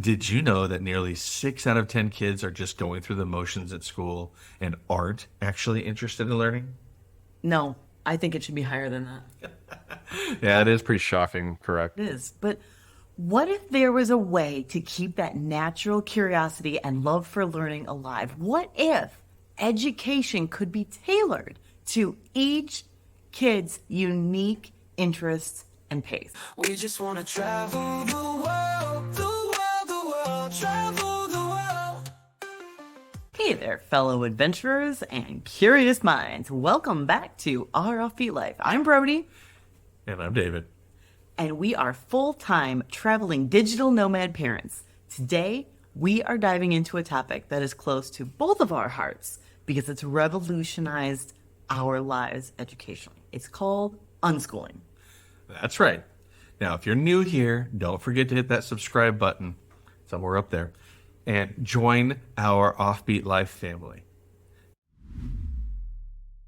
Did you know that nearly 6 out of 10 kids are just going through the motions at school and aren't actually interested in learning? No, I think it should be higher than that. Yeah, it is pretty shocking, correct? It is. But what if there was a way to keep that natural curiosity and love for learning alive? What if education could be tailored to each kid's unique interests and pace? We just want to travel the world, the world, the world, travel the world. Hey there, fellow adventurers and curious minds. Welcome back to our Offbeat Life. I'm Brody. And I'm David. And we are full-time traveling digital nomad parents. Today, we are diving into a topic that is close to both of our hearts because it's revolutionized our lives educationally. It's called unschooling. That's right. Now, if you're new here, don't forget to hit that subscribe button somewhere up there and join our Offbeat Life family.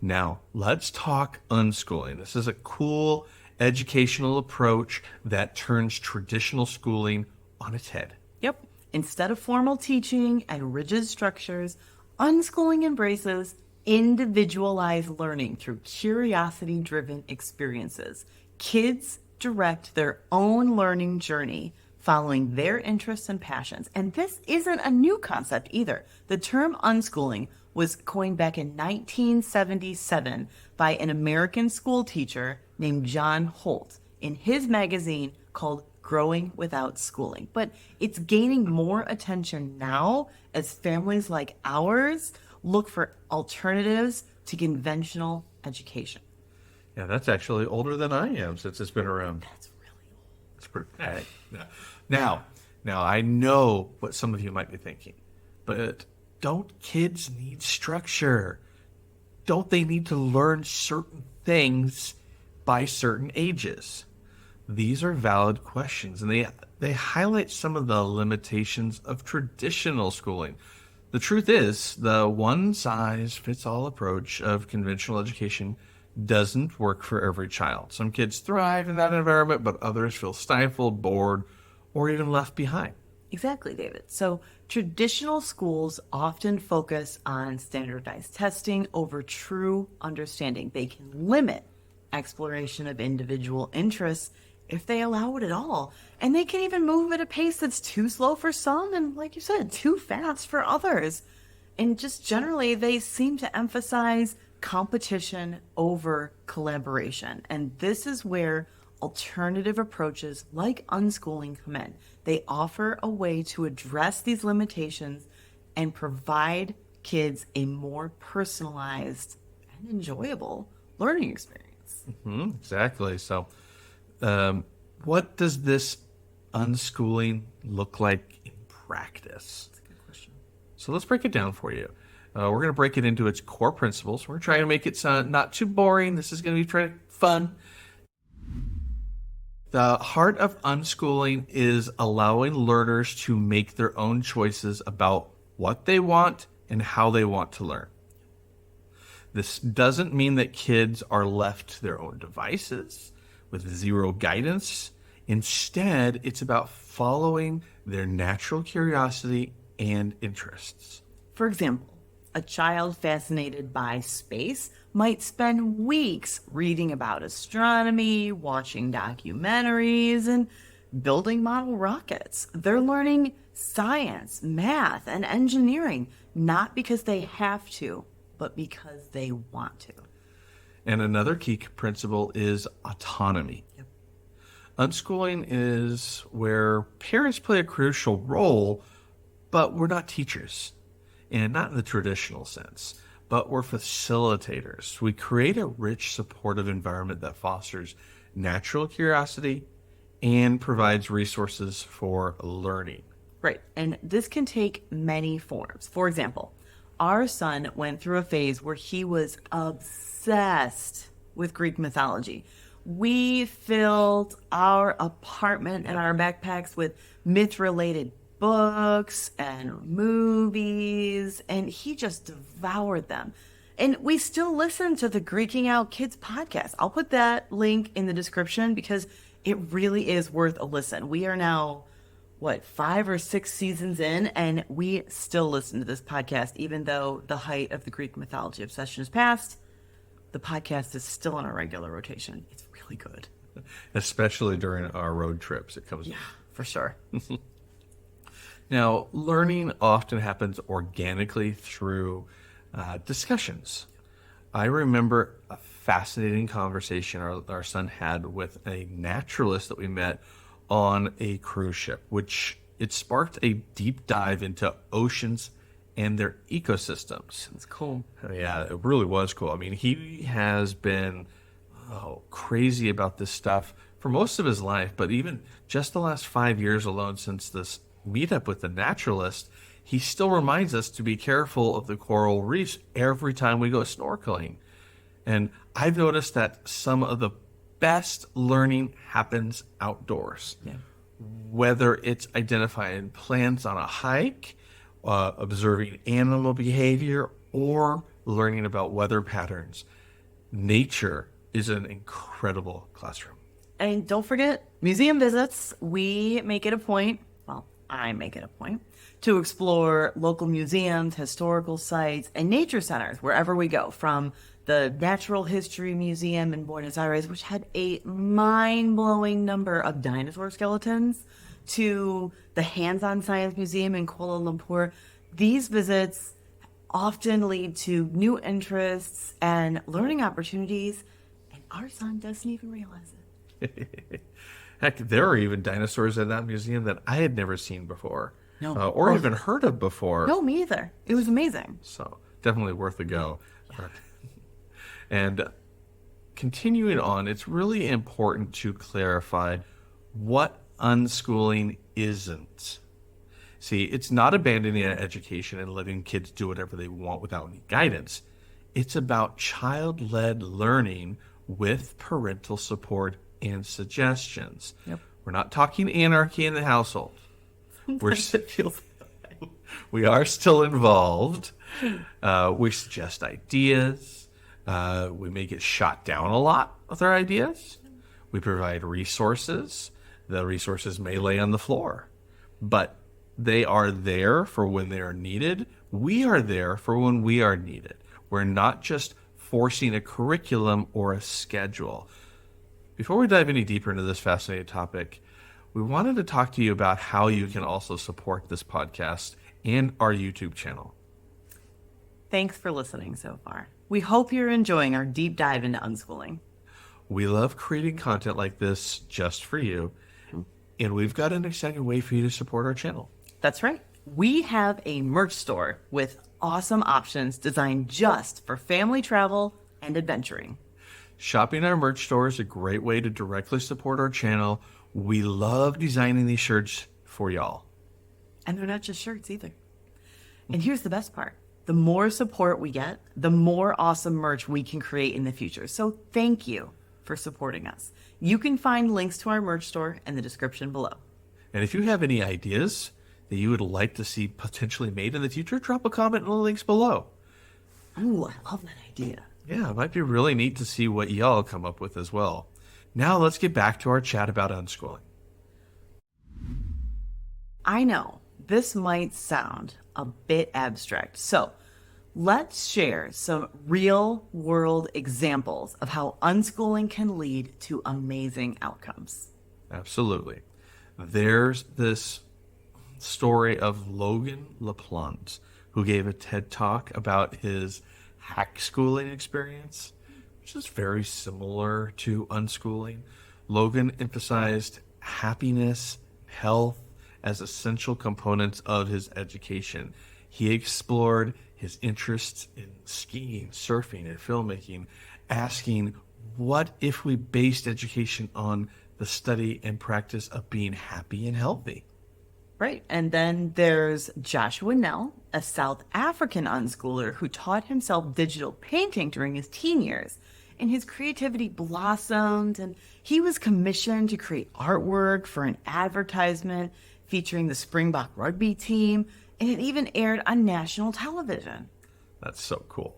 Now, let's talk unschooling. This is a cool educational approach that turns traditional schooling on its head. Yep. Instead of formal teaching and rigid structures, unschooling embraces individualized learning through curiosity-driven experiences. Kids direct their own learning journey, following their interests and passions. And this isn't a new concept either. The term unschooling was coined back in 1977 by an American school teacher named John Holt in his magazine called Growing Without Schooling. But it's gaining more attention now as families like ours look for alternatives to conventional education. Yeah, that's actually older than I am since it's been around. That's really old. It's pretty bad. Now, I know what some of you might be thinking, but don't kids need structure? Don't they need to learn certain things by certain ages? These are valid questions, and they highlight some of the limitations of traditional schooling. The truth is, the one-size-fits-all approach of conventional education doesn't work for every child. Some kids thrive in that environment, but others feel stifled, bored, or even left behind. Exactly, David. So traditional schools often focus on standardized testing over true understanding. They can limit exploration of individual interests if they allow it at all. And they can even move at a pace that's too slow for some and, like you said, too fast for others. And just generally, they seem to emphasize competition over collaboration. And this is where alternative approaches like unschooling come in. They offer a way to address these limitations and provide kids a more personalized and enjoyable learning experience. Exactly. So, what does this unschooling look like in practice? That's a good question. So let's break it down for you. We're going to break it into its core principles. We're trying to make it not too boring. This is going to be fun. The heart of unschooling is allowing learners to make their own choices about what they want and how they want to learn. This doesn't mean that kids are left to their own devices with zero guidance. Instead, it's about following their natural curiosity and interests. For example, a child fascinated by space might spend weeks reading about astronomy, watching documentaries, and building model rockets. They're learning science, math, and engineering, not because they have to, but because they want to. And another key principle is autonomy. Yep. Unschooling is where parents play a crucial role, but we're not teachers. And not in the traditional sense, but we're facilitators. We create a rich, supportive environment that fosters natural curiosity and provides resources for learning. Right. And this can take many forms. For example, our son went through a phase where he was obsessed with Greek mythology. We filled our apartment and our backpacks with myth-related books and movies, and he just devoured them. And we still listen to the Greeking Out Kids podcast. I'll put that link in the description because it really is worth a listen. We are now what, 5 or 6 seasons in, and we still listen to this podcast, even though the height of the Greek mythology obsession is past. The podcast is still on a regular rotation. It's really good. Especially during our road trips. It comes. Yeah, for sure. Now, learning often happens organically through discussions. I remember a fascinating conversation our son had with a naturalist that we met on a cruise ship, which it sparked a deep dive into oceans and their ecosystems. It's cool. Yeah, it really was cool. I mean, he has been crazy about this stuff for most of his life, but even just the last 5 years alone since this meetup with the naturalist, he still reminds us to be careful of the coral reefs every time we go snorkeling. And I've noticed that some of the best learning happens outdoors. Yeah. Whether it's identifying plants on a hike, observing animal behavior, or learning about weather patterns. Nature is an incredible classroom. And don't forget, museum visits. We make it a point, well, I make it a point, to explore local museums, historical sites, and nature centers wherever we go, from the Natural History Museum in Buenos Aires, which had a mind-blowing number of dinosaur skeletons, to the Hands-on Science Museum in Kuala Lumpur. These visits often lead to new interests and learning opportunities, and our son doesn't even realize it. Heck, there are even dinosaurs in that museum that I had never seen before. No. Or even heard of before. No, me either. It was amazing. So definitely worth a go. And continuing on, it's really important to clarify what unschooling isn't. See, it's not abandoning education and letting kids do whatever they want without any guidance. It's about child-led learning with parental support and suggestions. Yep. We're not talking anarchy in the household. We are still involved. We suggest ideas. We may get shot down a lot with our ideas. We provide resources. The resources may lay on the floor, but they are there for when they are needed. We are there for when we are needed. We're not just forcing a curriculum or a schedule. Before we dive any deeper into this fascinating topic, we wanted to talk to you about how you can also support this podcast and our YouTube channel. Thanks for listening so far. We hope you're enjoying our deep dive into unschooling. We love creating content like this just for you, and we've got an exciting way for you to support our channel. That's right. We have a merch store with awesome options designed just for family travel and adventuring. Shopping our merch store is a great way to directly support our channel. We love designing these shirts for y'all. And they're not just shirts either. And here's the best part. The more support we get, the more awesome merch we can create in the future. So thank you for supporting us. You can find links to our merch store in the description below. And if you have any ideas that you would like to see potentially made in the future, drop a comment in the links below. Ooh, I love that idea. Yeah, it might be really neat to see what y'all come up with as well. Now let's get back to our chat about unschooling. I know this might sound a bit abstract, so let's share some real world examples of how unschooling can lead to amazing outcomes. Absolutely. There's this story of Logan LaPlante, who gave a TED Talk about his hack schooling experience, which is very similar to unschooling. Logan emphasized happiness, health as essential components of his education. He explored his interests in skiing, surfing, and filmmaking, asking, what if we based education on the study and practice of being happy and healthy? Right. And then there's Joshua Nell, a South African unschooler who taught himself digital painting during his teen years. And his creativity blossomed, and he was commissioned to create artwork for an advertisement featuring the Springbok rugby team, and it even aired on national television. That's so cool.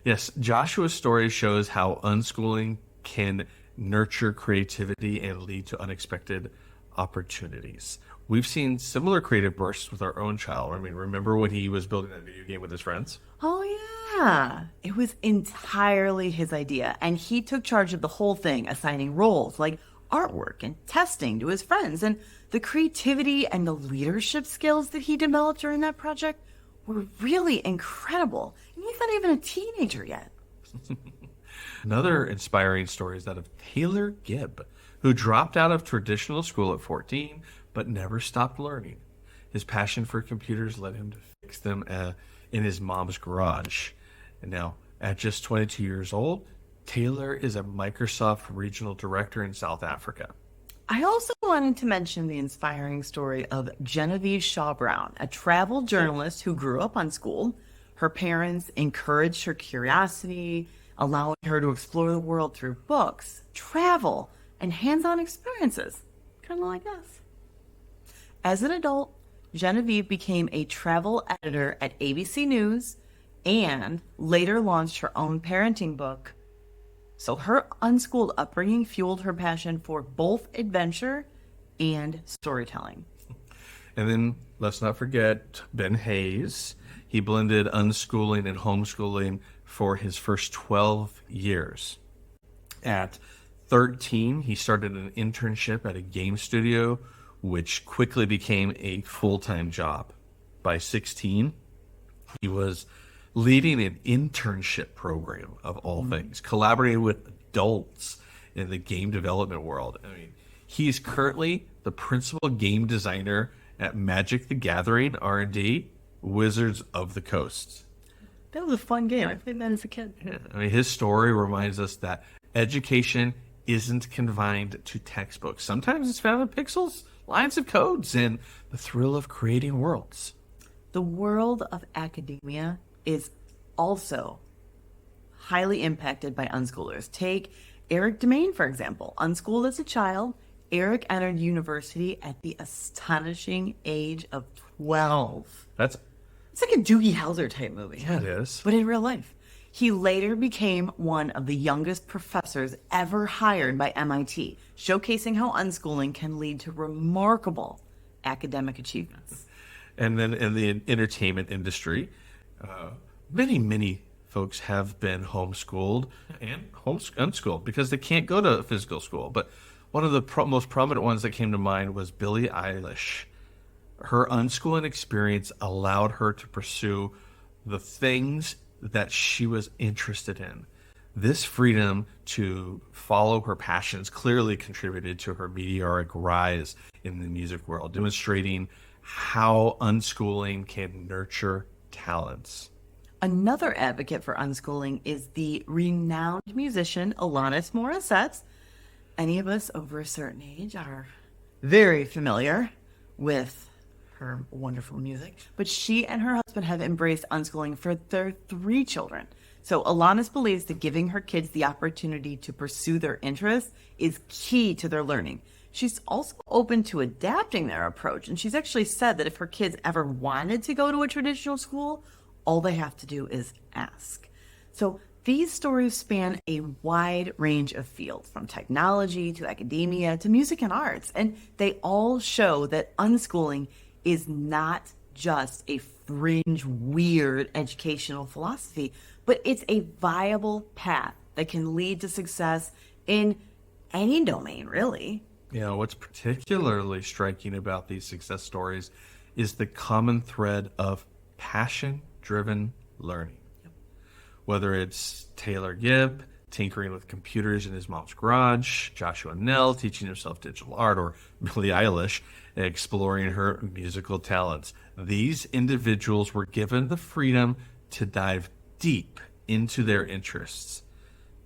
Yes, Joshua's story shows how unschooling can nurture creativity and lead to unexpected opportunities. We've seen similar creative bursts with our own child. I mean, remember when he was building that video game with his friends? Oh, yeah. It was entirely his idea, and he took charge of the whole thing, assigning roles like artwork and testing to his friends. And the creativity and the leadership skills that he developed during that project were really incredible. And he's not even a teenager yet. Another inspiring story is that of Taylor Gibb, who dropped out of traditional school at 14, but never stopped learning. His passion for computers led him to fix them in his mom's garage. And now, at just 22 years old, Taylor is a Microsoft regional director in South Africa. I also wanted to mention the inspiring story of Genevieve Shaw Brown, a travel journalist who grew up unschooled. Her parents encouraged her curiosity, allowing her to explore the world through books, travel, and hands-on experiences, kind of like us. As an adult, Genevieve became a travel editor at ABC News and later launched her own parenting book. So her unschooled upbringing fueled her passion for both adventure and storytelling. And then let's not forget Ben Hayes. He blended unschooling and homeschooling for his first 12 years. At 13, he started an internship at a game studio, which quickly became a full-time job. By 16, he was leading an internship program of all things, collaborating with adults in the game development world. I mean, he's currently the principal game designer at Magic the Gathering R&D, Wizards of the Coast. That was a fun game. I played that as a kid. Yeah, I mean, his story reminds us that education isn't confined to textbooks. Sometimes it's found in pixels, lines of codes, and the thrill of creating worlds. The world of academia is also highly impacted by unschoolers. Take Eric Demain, for example. Unschooled as a child, Eric entered university at the astonishing age of 12. It's like a Doogie Howser type movie. Yeah, it is. But in real life. He later became one of the youngest professors ever hired by MIT, showcasing how unschooling can lead to remarkable academic achievements. And then in the entertainment industry, many folks have been homeschooled and unschooled because they can't go to physical school. But one of the most prominent ones that came to mind was Billie Eilish. Her unschooling experience allowed her to pursue the things that she was interested in. This freedom to follow her passions clearly contributed to her meteoric rise in the music world, demonstrating how unschooling can nurture talents. Another advocate for unschooling is the renowned musician Alanis Morissette. Any of us over a certain age are very familiar with her wonderful music, but she and her husband have embraced unschooling for their 3 children. So Alanis believes that giving her kids the opportunity to pursue their interests is key to their learning. She's also open to adapting their approach, and she's actually said that if her kids ever wanted to go to a traditional school, all they have to do is ask. So these stories span a wide range of fields, from technology to academia to music and arts, and they all show that unschooling is not just a fringe, weird educational philosophy, but it's a viable path that can lead to success in any domain, really. You know, what's particularly striking about these success stories is the common thread of passion-driven learning. Whether it's Taylor Gibb tinkering with computers in his mom's garage, Joshua Nell teaching himself digital art, or Billie Eilish exploring her musical talents. These individuals were given the freedom to dive deep into their interests.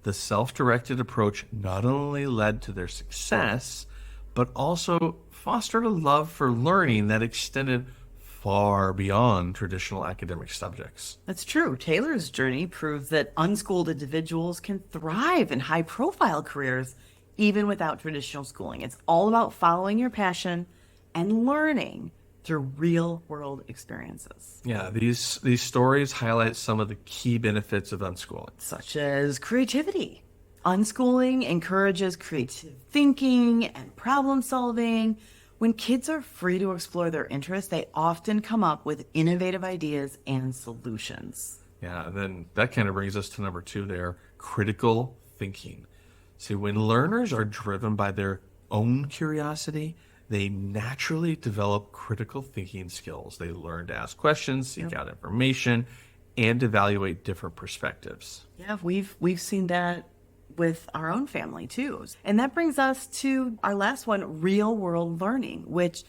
The self-directed approach not only led to their success, but also fostered a love for learning that extended far beyond traditional academic subjects. That's true. Taylor's journey proves that unschooled individuals can thrive in high-profile careers even without traditional schooling. It's all about following your passion and learning through real-world experiences. Yeah, these stories highlight some of the key benefits of unschooling. Such as creativity. Unschooling encourages creative thinking and problem solving, When kids are free to explore their interests, they often come up with innovative ideas and solutions. Yeah, and then that kind of brings us to number 2 there, critical thinking. See, when learners are driven by their own curiosity, they naturally develop critical thinking skills. They learn to ask questions, seek out information, and evaluate different perspectives. Yeah, we've seen that with our own family too. And that brings us to our last one, real world learning, which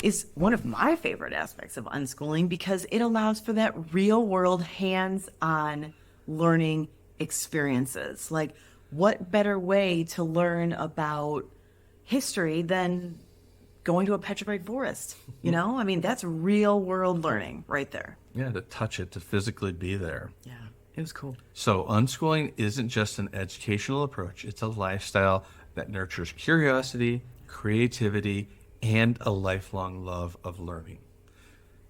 is one of my favorite aspects of unschooling because it allows for that real world hands-on learning experiences. Like, what better way to learn about history than going to a petrified forest? You know, I mean, that's real world learning right there. Yeah, to touch it, to physically be there. Yeah, it was cool. So unschooling isn't just an educational approach. It's a lifestyle that nurtures curiosity, creativity, and a lifelong love of learning.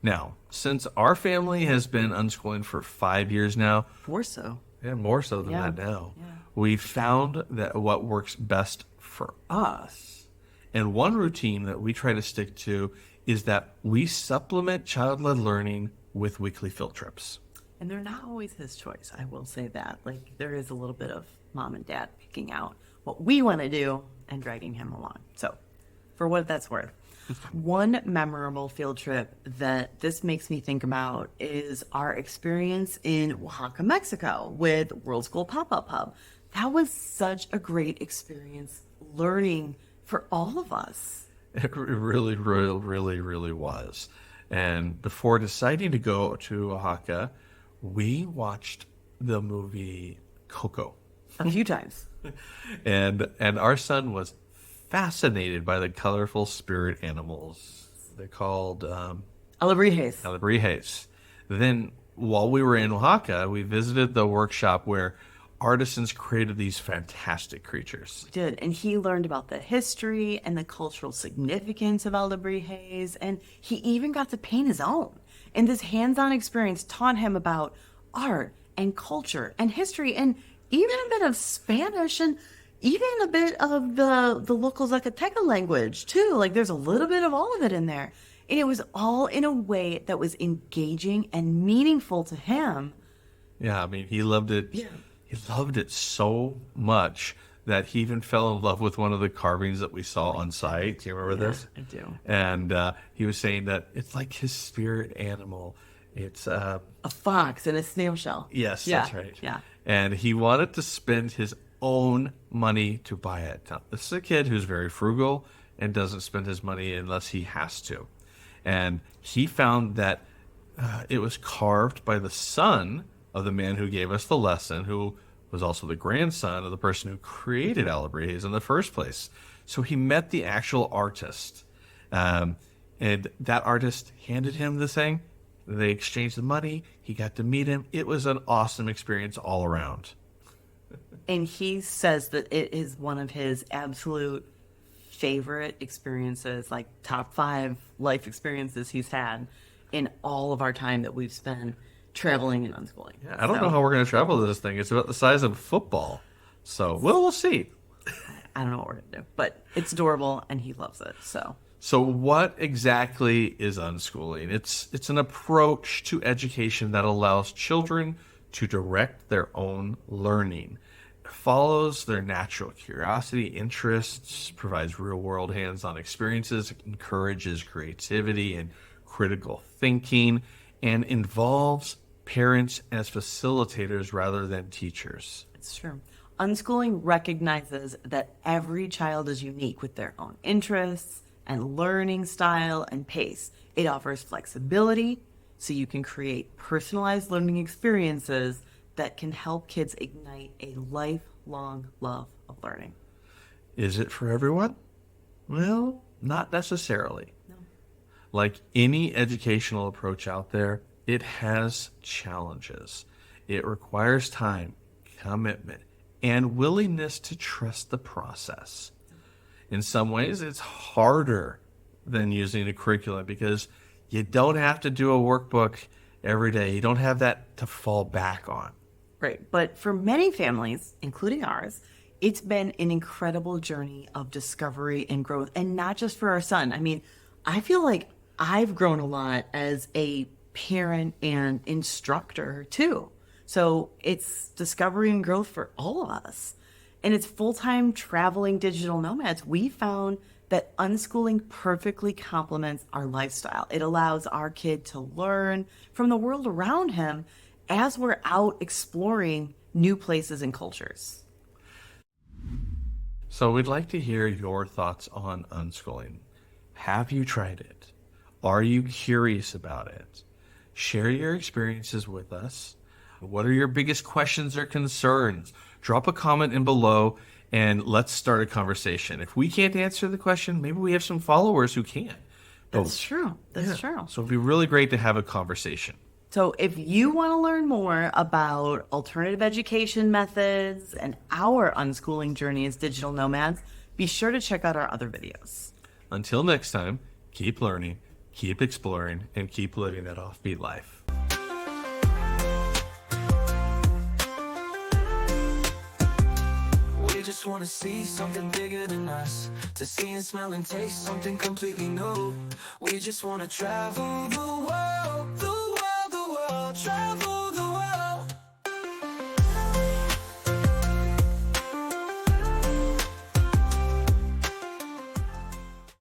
Now, since our family has been unschooling for 5 years now, More so. and more so than Yeah. that now, Yeah. we've found that what works best for us, and one routine that we try to stick to, is that we supplement child-led learning with weekly field trips. And they're not always his choice. I will say that. Like, there is a little bit of mom and dad picking out what we want to do and dragging him along. So, for what that's worth, one memorable field trip that this makes me think about is our experience in Oaxaca, Mexico with World School Pop-Up Hub. That was such a great experience learning for all of us. It really, really, really, really was. And before deciding to go to Oaxaca, we watched the movie Coco. A few times. And our son was fascinated by the colorful spirit animals. They're called Alebrijes. alebrijes. Then, while we were in Oaxaca, we visited the workshop where artisans created these fantastic creatures. Did, and he learned about the history and the cultural significance of alebrijes, and he even got to paint his own. And this hands-on experience taught him about art and culture and history and even a bit of Spanish and even a bit of the local Zacateca language too. Like, there's a little bit of all of it in there. And it was all in a way that was engaging and meaningful to him. Yeah, I mean, he loved it. Yeah. He loved it so much that he even fell in love with one of the carvings that we saw on site. Do you remember this? I do. And he was saying that it's like his spirit animal. It's A fox and a snail shell. yes, Yeah, that's right. yeah. And he wanted to spend his own money to buy it. Now, this is a kid who's very frugal and doesn't spend his money unless he has to. And he found that it was carved by the son of the man who gave us the lesson, who was also the grandson of the person who created alebrijes in the first place. So he met the actual artist, and that artist handed him the thing. They exchanged the money. He got to meet him. It was an awesome experience all around. And he says that it is one of his absolute favorite experiences, like top 5 life experiences he's had in all of our time that we've spent traveling and unschooling. Yeah, I don't know how we're going to travel to this thing. It's about the size of a football. So, we'll see. I don't know what we're going to do, but it's adorable and he loves it. So what exactly is unschooling? It's an approach to education that allows children to direct their own learning. It follows their natural curiosity, interests, provides real-world hands-on experiences, encourages creativity and critical thinking, and involves parents as facilitators rather than teachers. It's true. Unschooling recognizes that every child is unique with their own interests and learning style and pace. It offers flexibility so you can create personalized learning experiences that can help kids ignite a lifelong love of learning. Is it for everyone? Well, not necessarily. No. Like any educational approach out there, it has challenges. It requires time, commitment, and willingness to trust the process. In some ways, it's harder than using a curriculum because you don't have to do a workbook every day. You don't have that to fall back on. Right. But for many families, including ours, It's been an incredible journey of discovery and growth, and not just for our son. I mean, I feel like I've grown a lot as a parent and instructor too. So it's discovery and growth for all of us. And it's full-time traveling digital nomads. We found that unschooling perfectly complements our lifestyle. It allows our kid to learn from the world around him as we're out exploring new places and cultures. So we'd like to hear your thoughts on unschooling. Have you tried it? Are you curious about it? Share your experiences with us. What are your biggest questions or concerns? Drop a comment in below and let's start a conversation. If we can't answer the question, maybe we have some followers who can. That's true. That's true. So it'd be really great to have a conversation. So if you want to learn more about alternative education methods and our unschooling journey as digital nomads, be sure to check out our other videos. Until next time, keep learning, keep exploring, and keep living that offbeat life. We just wanna see something bigger than us, to see and smell and taste something completely new. We just wanna travel the world, travel